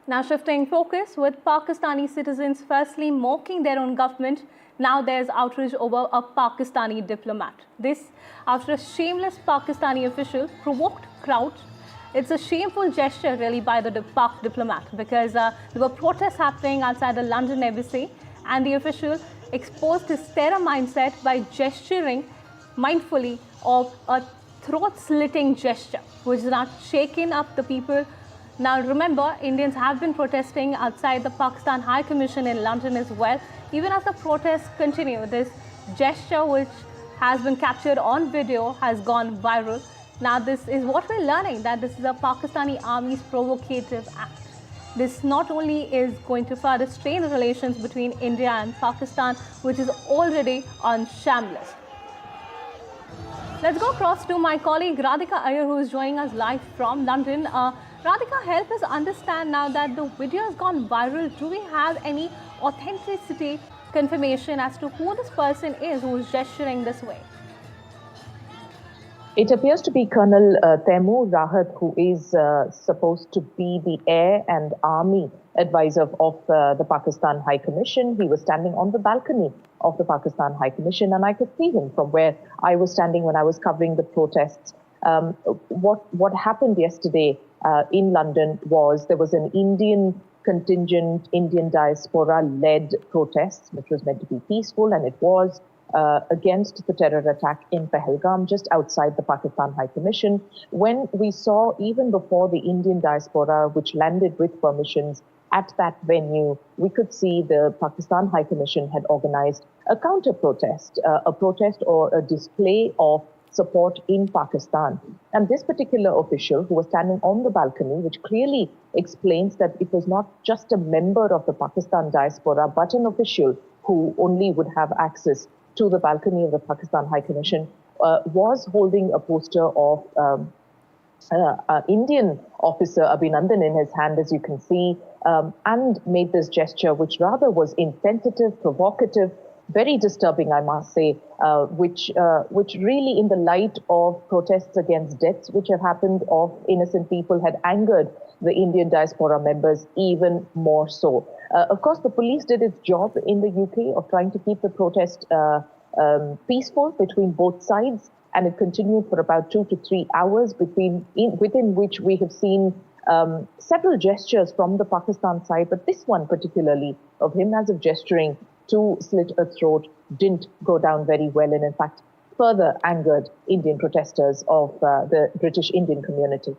Now shifting focus, with Pakistani citizens firstly mocking their own government, now there's outrage over a Pakistani diplomat. This after a shameless Pakistani official provoked crowds. It's a shameful gesture really by the Pak diplomat, because there were protests happening outside the London embassy and the official exposed his terror mindset by gesturing mindfully of a throat-slitting gesture, which is now shaken up the people. Now remember, Indians have been protesting outside the Pakistan High Commission in London as well. Even as the protests continue, this gesture, which has been captured on video, has gone viral. Now this is what we're learning, that this is a Pakistani army's provocative act. This not only is going to further strain relations between India and Pakistan, which is already on shambles. Let's go across to my colleague Radhika Iyer, who is joining us live from London. Radhika, help us understand now that the video has gone viral. Do we have any authenticity confirmation as to who this person is who is gesturing this way? It appears to be Colonel Taimur Rahat, who is supposed to be the air and army advisor of the Pakistan High Commission. He was standing on the balcony of the Pakistan High Commission, and I could see him from where I was standing when I was covering the protests. What happened yesterday in London was there was an Indian contingent, Indian diaspora-led protest, which was meant to be peaceful, and it was against the terror attack in Pahalgam, just outside the Pakistan High Commission. When we saw, even before the Indian diaspora, which landed with permissions at that venue, we could see the Pakistan High Commission had organized a counter-protest, a protest or a display of support in Pakistan. And this particular official, who was standing on the balcony, which clearly explains that it was not just a member of the Pakistan diaspora, but an official who only would have access to the balcony of the Pakistan High Commission, was holding a poster of Indian officer Abhinandan in his hand, as you can see, and made this gesture, which rather was insensitive, provocative, very disturbing, I must say, which really, in the light of protests against deaths which have happened of innocent people, had angered the Indian diaspora members even more so. Of course, the police did its job in the UK of trying to keep the protest peaceful between both sides, and it continued for about 2 to 3 hours, within which we have seen several gestures from the Pakistan side, but this one particularly of him as of gesturing to slit a throat didn't go down very well, and in fact further angered Indian protesters of the British Indian community.